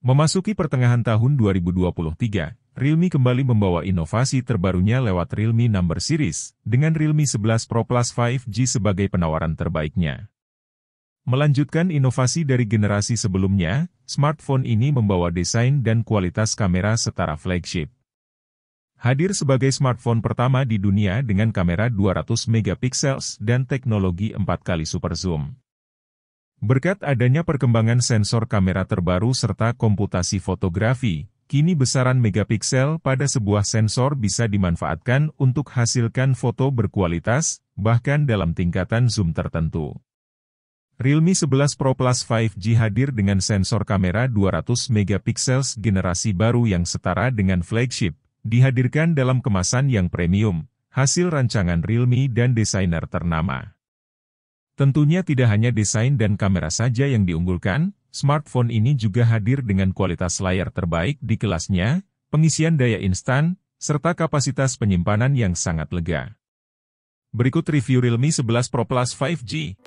Memasuki pertengahan tahun 2023, Realme kembali membawa inovasi terbarunya lewat Realme Number Series, dengan Realme 11 Pro Plus 5G sebagai penawaran terbaiknya. Melanjutkan inovasi dari generasi sebelumnya, smartphone ini membawa desain dan kualitas kamera setara flagship. Hadir sebagai smartphone pertama di dunia dengan kamera 200 megapiksel dan teknologi 4 kali super zoom. Berkat adanya perkembangan sensor kamera terbaru serta komputasi fotografi, kini besaran megapiksel pada sebuah sensor bisa dimanfaatkan untuk hasilkan foto berkualitas, bahkan dalam tingkatan zoom tertentu. Realme 11 Pro Plus 5G hadir dengan sensor kamera 200 megapiksel generasi baru yang setara dengan flagship, dihadirkan dalam kemasan yang premium, hasil rancangan Realme dan desainer ternama. Tentunya tidak hanya desain dan kamera saja yang diunggulkan, smartphone ini juga hadir dengan kualitas layar terbaik di kelasnya, pengisian daya instan, serta kapasitas penyimpanan yang sangat lega. Berikut review Realme 11 Pro Plus 5G.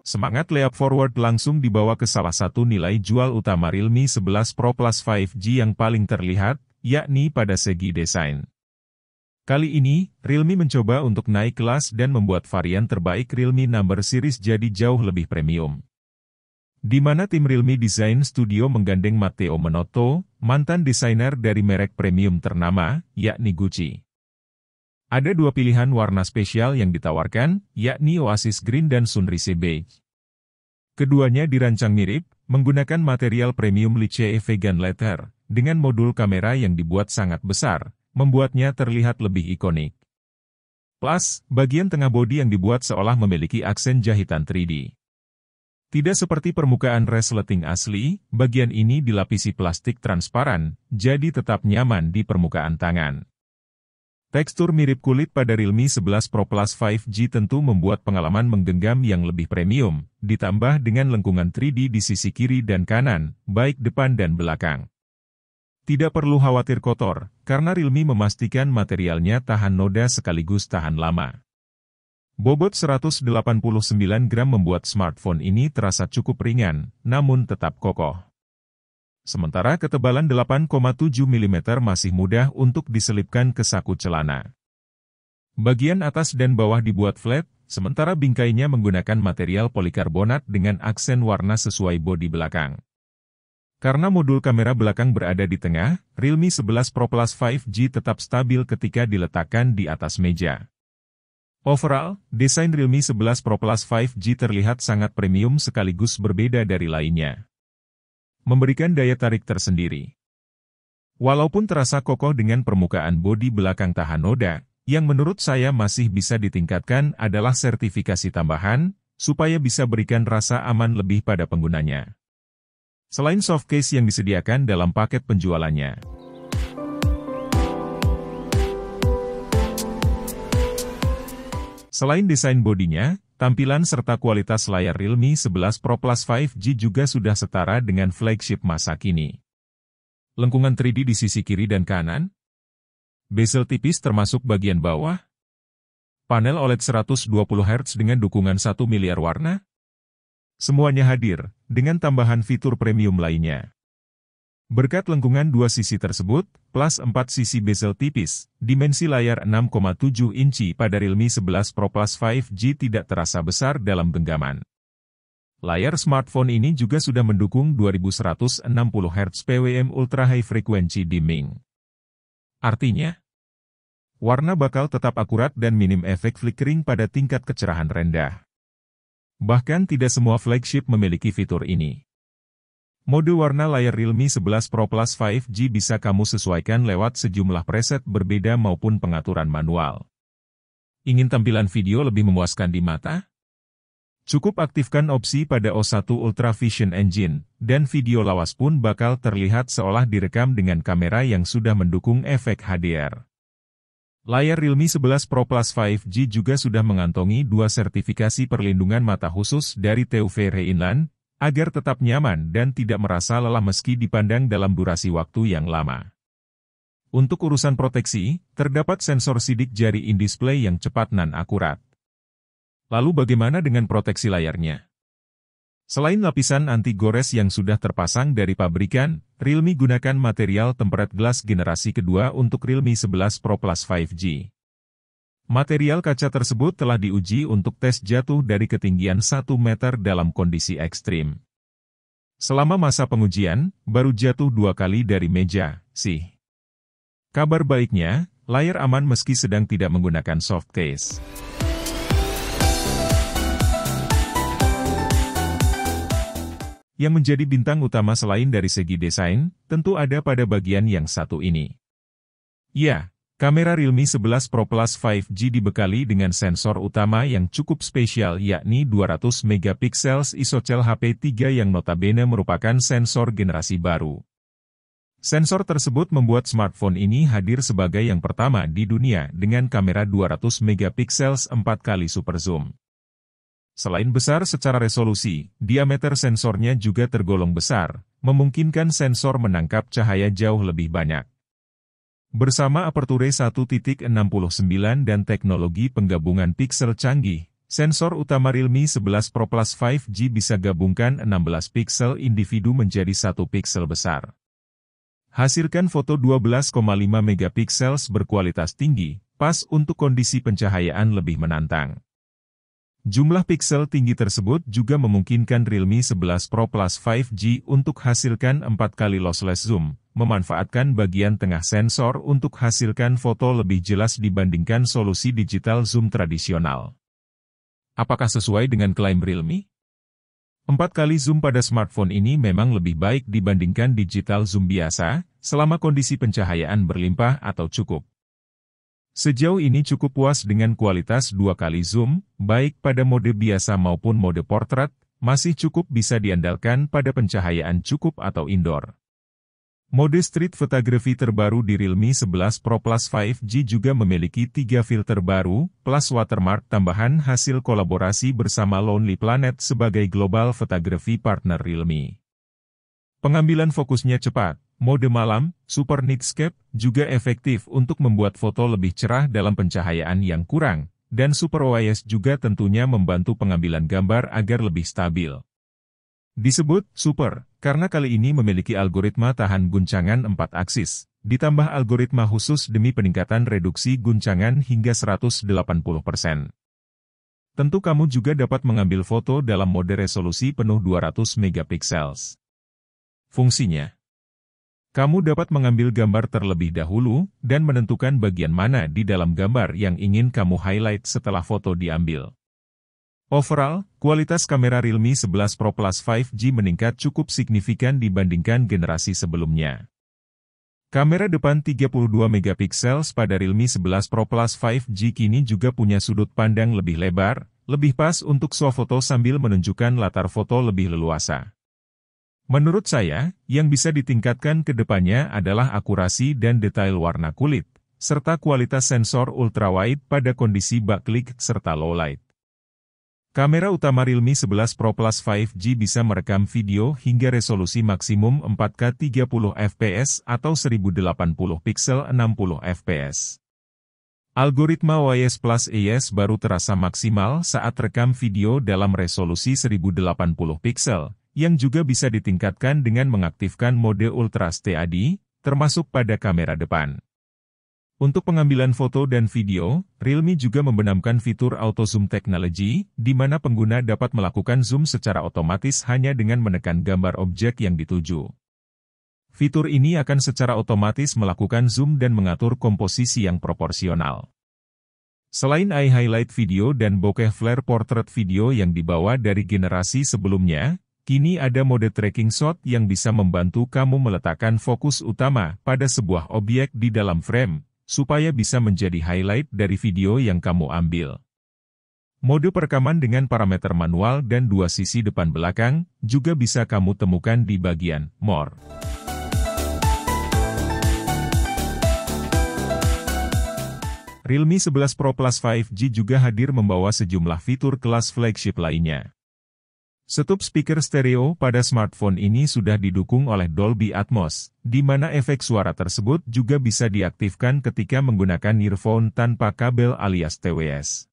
Semangat leap forward langsung dibawa ke salah satu nilai jual utama Realme 11 Pro Plus 5G yang paling terlihat, yakni pada segi desain. Kali ini, Realme mencoba untuk naik kelas dan membuat varian terbaik Realme Number Series jadi jauh lebih premium. Di mana tim Realme Design Studio menggandeng Matteo Menotto, mantan desainer dari merek premium ternama, yakni Gucci. Ada dua pilihan warna spesial yang ditawarkan, yakni Oasis Green dan Sunrise Beige. Keduanya dirancang mirip, menggunakan material premium Liche Vegan Leather, dengan modul kamera yang dibuat sangat besar, membuatnya terlihat lebih ikonik. Plus, bagian tengah bodi yang dibuat seolah memiliki aksen jahitan 3D. Tidak seperti permukaan resleting asli, bagian ini dilapisi plastik transparan, jadi tetap nyaman di permukaan tangan. Tekstur mirip kulit pada Realme 11 Pro Plus 5G tentu membuat pengalaman menggenggam yang lebih premium, ditambah dengan lengkungan 3D di sisi kiri dan kanan, baik depan dan belakang. Tidak perlu khawatir kotor, karena Realme memastikan materialnya tahan noda sekaligus tahan lama. Bobot 189 gram membuat smartphone ini terasa cukup ringan, namun tetap kokoh. Sementara ketebalan 8,7 mm masih mudah untuk diselipkan ke saku celana. Bagian atas dan bawah dibuat flat, sementara bingkainya menggunakan material polikarbonat dengan aksen warna sesuai bodi belakang. Karena modul kamera belakang berada di tengah, Realme 11 Pro Plus 5G tetap stabil ketika diletakkan di atas meja. Overall, desain Realme 11 Pro Plus 5G terlihat sangat premium sekaligus berbeda dari lainnya. Memberikan daya tarik tersendiri. Walaupun terasa kokoh dengan permukaan bodi belakang tahan noda, yang menurut saya masih bisa ditingkatkan adalah sertifikasi tambahan, supaya bisa berikan rasa aman lebih pada penggunanya. Selain softcase yang disediakan dalam paket penjualannya. Selain desain bodinya, tampilan serta kualitas layar Realme 11 Pro Plus 5G juga sudah setara dengan flagship masa kini. Lengkungan 3D di sisi kiri dan kanan, bezel tipis termasuk bagian bawah, panel OLED 120 Hz dengan dukungan 1 miliar warna, semuanya hadir, dengan tambahan fitur premium lainnya. Berkat lengkungan dua sisi tersebut, plus 4 sisi bezel tipis, dimensi layar 6,7 inci pada Realme 11 Pro Plus 5G tidak terasa besar dalam genggaman. Layar smartphone ini juga sudah mendukung 2160 Hz PWM Ultra High Frequency Dimming. Artinya, warna bakal tetap akurat dan minim efek flickering pada tingkat kecerahan rendah. Bahkan tidak semua flagship memiliki fitur ini. Mode warna layar Realme 11 Pro Plus 5G bisa kamu sesuaikan lewat sejumlah preset berbeda maupun pengaturan manual. Ingin tampilan video lebih memuaskan di mata? Cukup aktifkan opsi pada O1 Ultra Vision Engine, dan video lawas pun bakal terlihat seolah direkam dengan kamera yang sudah mendukung efek HDR. Layar Realme 11 Pro Plus 5G juga sudah mengantongi 2 sertifikasi perlindungan mata khusus dari TÜV Rheinland, agar tetap nyaman dan tidak merasa lelah meski dipandang dalam durasi waktu yang lama. Untuk urusan proteksi, terdapat sensor sidik jari in-display yang cepat dan akurat. Lalu bagaimana dengan proteksi layarnya? Selain lapisan anti-gores yang sudah terpasang dari pabrikan, Realme gunakan material tempered glass generasi kedua untuk Realme 11 Pro Plus 5G. Material kaca tersebut telah diuji untuk tes jatuh dari ketinggian 1 meter dalam kondisi ekstrim. Selama masa pengujian, baru jatuh 2 kali dari meja, sih. Kabar baiknya, layar aman meski sedang tidak menggunakan soft case. Yang menjadi bintang utama selain dari segi desain, tentu ada pada bagian yang satu ini. Ya, kamera Realme 11 Pro Plus 5G dibekali dengan sensor utama yang cukup spesial yakni 200 megapiksel ISOCELL HP3 yang notabene merupakan sensor generasi baru. Sensor tersebut membuat smartphone ini hadir sebagai yang pertama di dunia dengan kamera 200 megapiksel 4x super zoom. Selain besar secara resolusi, diameter sensornya juga tergolong besar, memungkinkan sensor menangkap cahaya jauh lebih banyak. Bersama aperture 1.69 dan teknologi penggabungan piksel canggih, sensor utama Realme 11 Pro Plus 5G bisa gabungkan 16 piksel individu menjadi 1 piksel besar. Hasilkan foto 12,5 megapiksel berkualitas tinggi, pas untuk kondisi pencahayaan lebih menantang. Jumlah piksel tinggi tersebut juga memungkinkan Realme 11 Pro Plus 5G untuk hasilkan 4 kali lossless zoom, memanfaatkan bagian tengah sensor untuk hasilkan foto lebih jelas dibandingkan solusi digital zoom tradisional. Apakah sesuai dengan klaim Realme? 4 kali zoom pada smartphone ini memang lebih baik dibandingkan digital zoom biasa, selama kondisi pencahayaan berlimpah atau cukup. Sejauh ini cukup puas dengan kualitas 2 kali zoom, baik pada mode biasa maupun mode portrait, masih cukup bisa diandalkan pada pencahayaan cukup atau indoor. Mode street photography terbaru di Realme 11 Pro Plus 5G juga memiliki 3 filter baru, plus watermark tambahan hasil kolaborasi bersama Lonely Planet sebagai global photography partner Realme. Pengambilan fokusnya cepat. Mode malam, Super Nightscape, juga efektif untuk membuat foto lebih cerah dalam pencahayaan yang kurang, dan Super OIS juga tentunya membantu pengambilan gambar agar lebih stabil. Disebut Super, karena kali ini memiliki algoritma tahan guncangan 4 aksis, ditambah algoritma khusus demi peningkatan reduksi guncangan hingga 180%. Tentu kamu juga dapat mengambil foto dalam mode resolusi penuh 200 megapiksel. Fungsinya: kamu dapat mengambil gambar terlebih dahulu, dan menentukan bagian mana di dalam gambar yang ingin kamu highlight setelah foto diambil. Overall, kualitas kamera Realme 11 Pro Plus 5G meningkat cukup signifikan dibandingkan generasi sebelumnya. Kamera depan 32 megapiksel pada Realme 11 Pro Plus 5G kini juga punya sudut pandang lebih lebar, lebih pas untuk swafoto sambil menunjukkan latar foto lebih leluasa. Menurut saya, yang bisa ditingkatkan ke depannya adalah akurasi dan detail warna kulit, serta kualitas sensor ultrawide pada kondisi backlit serta low light. Kamera utama Realme 11 Pro Plus 5G bisa merekam video hingga resolusi maksimum 4K 30 fps atau 1080 piksel 60 fps. Algoritma OIS Plus EIS baru terasa maksimal saat rekam video dalam resolusi 1080 piksel, yang juga bisa ditingkatkan dengan mengaktifkan mode Ultra STAD, termasuk pada kamera depan. Untuk pengambilan foto dan video, Realme juga membenamkan fitur Auto Zoom Technology, di mana pengguna dapat melakukan zoom secara otomatis hanya dengan menekan gambar objek yang dituju. Fitur ini akan secara otomatis melakukan zoom dan mengatur komposisi yang proporsional. Selain highlight video dan bokeh flare portrait video yang dibawa dari generasi sebelumnya, kini ada mode tracking shot yang bisa membantu kamu meletakkan fokus utama pada sebuah objek di dalam frame, supaya bisa menjadi highlight dari video yang kamu ambil. Mode perekaman dengan parameter manual dan 2 sisi depan belakang, juga bisa kamu temukan di bagian More. Realme 11 Pro Plus 5G juga hadir membawa sejumlah fitur kelas flagship lainnya. Setup speaker stereo pada smartphone ini sudah didukung oleh Dolby Atmos, di mana efek suara tersebut juga bisa diaktifkan ketika menggunakan earphone tanpa kabel alias TWS.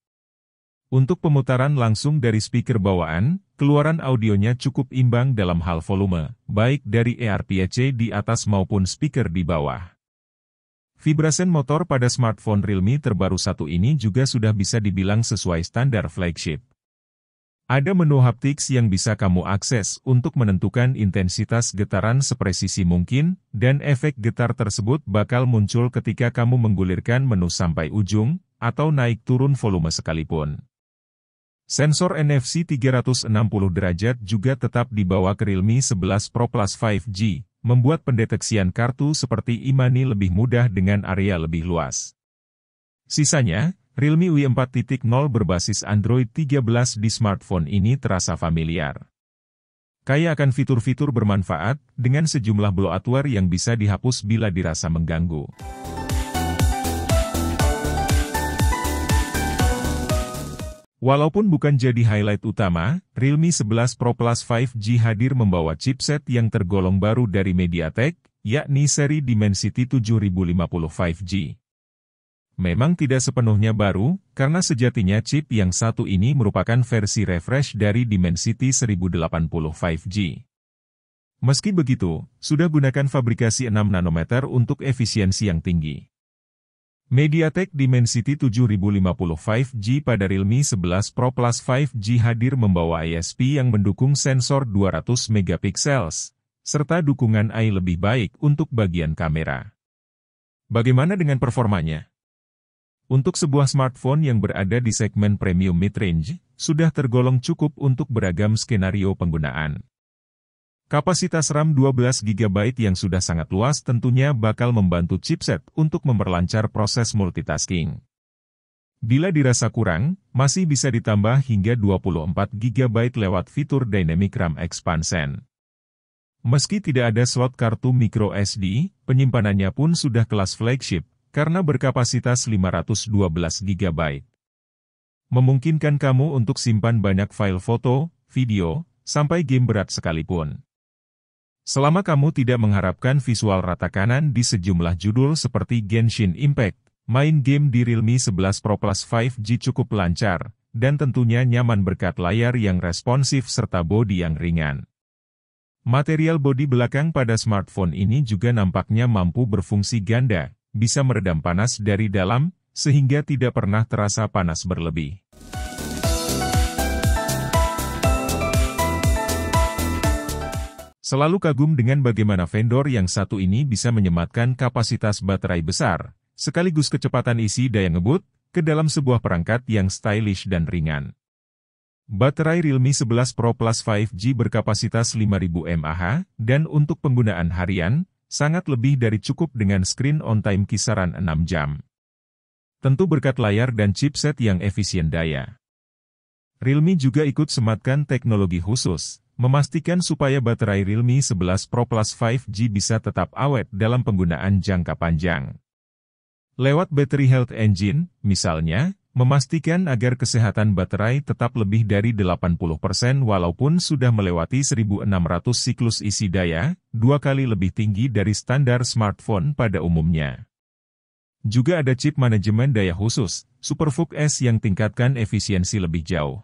Untuk pemutaran langsung dari speaker bawaan, keluaran audionya cukup imbang dalam hal volume, baik dari AirPC di atas maupun speaker di bawah. Vibrasi motor pada smartphone Realme terbaru satu ini juga sudah bisa dibilang sesuai standar flagship. Ada menu haptics yang bisa kamu akses untuk menentukan intensitas getaran sepresisi mungkin, dan efek getar tersebut bakal muncul ketika kamu menggulirkan menu sampai ujung, atau naik turun volume sekalipun. Sensor NFC 360 derajat juga tetap dibawa ke Realme 11 Pro Plus 5G, membuat pendeteksian kartu seperti e-money lebih mudah dengan area lebih luas. Sisanya, Realme UI 4.0 berbasis Android 13 di smartphone ini terasa familiar. Kaya akan fitur-fitur bermanfaat, dengan sejumlah bloatware yang bisa dihapus bila dirasa mengganggu. Walaupun bukan jadi highlight utama, Realme 11 Pro Plus 5G hadir membawa chipset yang tergolong baru dari MediaTek, yakni seri Dimensity 7050 5G. Memang tidak sepenuhnya baru, karena sejatinya chip yang satu ini merupakan versi refresh dari Dimensity 1080 5G. Meski begitu, sudah gunakan fabrikasi 6 nanometer untuk efisiensi yang tinggi. MediaTek Dimensity 7050 5G pada Realme 11 Pro Plus 5G hadir membawa ISP yang mendukung sensor 200 megapiksels, serta dukungan AI lebih baik untuk bagian kamera. Bagaimana dengan performanya? Untuk sebuah smartphone yang berada di segmen premium mid-range, sudah tergolong cukup untuk beragam skenario penggunaan. Kapasitas RAM 12 GB yang sudah sangat luas tentunya bakal membantu chipset untuk memperlancar proses multitasking. Bila dirasa kurang, masih bisa ditambah hingga 24 GB lewat fitur Dynamic RAM Expansion. Meski tidak ada slot kartu microSD, penyimpanannya pun sudah kelas flagship, karena berkapasitas 512 GB. Memungkinkan kamu untuk simpan banyak file foto, video, sampai game berat sekalipun. Selama kamu tidak mengharapkan visual rata kanan di sejumlah judul seperti Genshin Impact, main game di Realme 11 Pro Plus 5G cukup lancar, dan tentunya nyaman berkat layar yang responsif serta bodi yang ringan. Material bodi belakang pada smartphone ini juga nampaknya mampu berfungsi ganda, bisa meredam panas dari dalam, sehingga tidak pernah terasa panas berlebih. Selalu kagum dengan bagaimana vendor yang satu ini bisa menyematkan kapasitas baterai besar, sekaligus kecepatan isi daya ngebut, ke dalam sebuah perangkat yang stylish dan ringan. Baterai Realme 11 Pro Plus 5G berkapasitas 5000 mAh, dan untuk penggunaan harian, sangat lebih dari cukup dengan screen on time kisaran 6 jam. Tentu berkat layar dan chipset yang efisien daya. Realme juga ikut sematkan teknologi khusus, memastikan supaya baterai Realme 11 Pro Plus 5G bisa tetap awet dalam penggunaan jangka panjang. Lewat Battery Health Engine, misalnya, memastikan agar kesehatan baterai tetap lebih dari 80% walaupun sudah melewati 1600 siklus isi daya, 2 kali lebih tinggi dari standar smartphone pada umumnya. Juga ada chip manajemen daya khusus, SuperVOOC S yang tingkatkan efisiensi lebih jauh.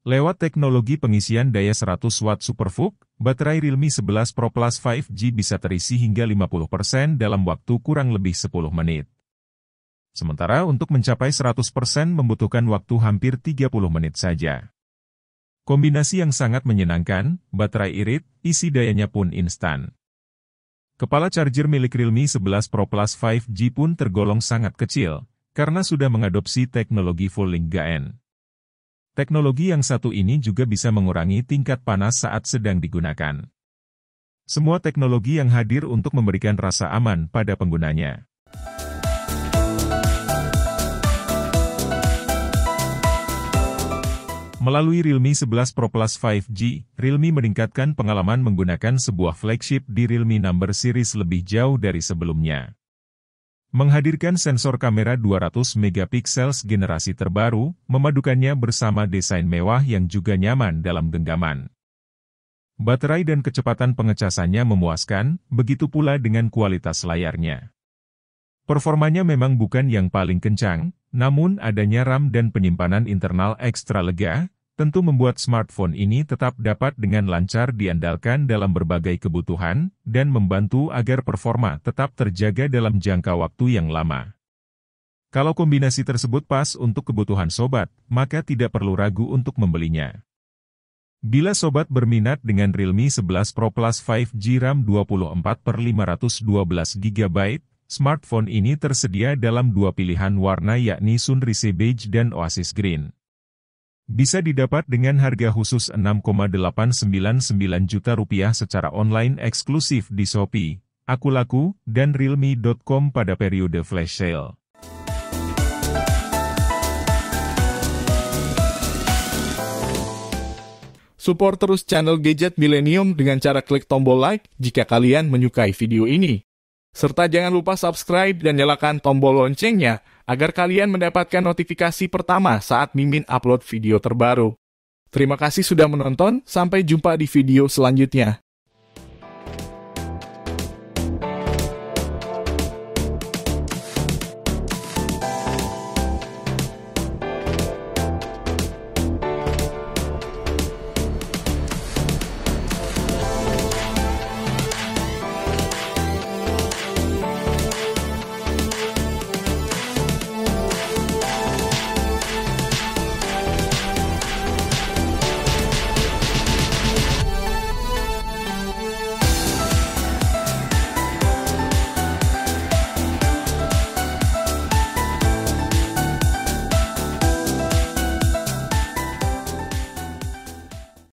Lewat teknologi pengisian daya 100 Watt SuperVOOC, baterai Realme 11 Pro Plus 5G bisa terisi hingga 50% dalam waktu kurang lebih 10 menit. Sementara untuk mencapai 100% membutuhkan waktu hampir 30 menit saja. Kombinasi yang sangat menyenangkan, baterai irit, isi dayanya pun instan. Kepala charger milik Realme 11 Pro Plus 5G pun tergolong sangat kecil, karena sudah mengadopsi teknologi full link GaN. Teknologi yang satu ini juga bisa mengurangi tingkat panas saat sedang digunakan. Semua teknologi yang hadir untuk memberikan rasa aman pada penggunanya. Melalui Realme 11 Pro Plus 5G, Realme meningkatkan pengalaman menggunakan sebuah flagship di Realme Number Series lebih jauh dari sebelumnya. Menghadirkan sensor kamera 200 megapiksel generasi terbaru, memadukannya bersama desain mewah yang juga nyaman dalam genggaman. Baterai dan kecepatan pengecasannya memuaskan, begitu pula dengan kualitas layarnya. Performanya memang bukan yang paling kencang, Namun adanya RAM dan penyimpanan internal ekstra lega, tentu membuat smartphone ini tetap dapat dengan lancar diandalkan dalam berbagai kebutuhan, dan membantu agar performa tetap terjaga dalam jangka waktu yang lama. Kalau kombinasi tersebut pas untuk kebutuhan sobat, maka tidak perlu ragu untuk membelinya. Bila sobat berminat dengan Realme 11 Pro Plus 5G RAM 24/512GB, smartphone ini tersedia dalam dua pilihan warna yakni Sunrise Beige dan Oasis Green. Bisa didapat dengan harga khusus Rp6,899 juta secara online eksklusif di Shopee, Akulaku, dan Realme.com pada periode flash sale. Support terus channel Gadget Millennium dengan cara klik tombol like jika kalian menyukai video ini. Serta jangan lupa subscribe dan nyalakan tombol loncengnya agar kalian mendapatkan notifikasi pertama saat Mimin upload video terbaru. Terima kasih sudah menonton, sampai jumpa di video selanjutnya.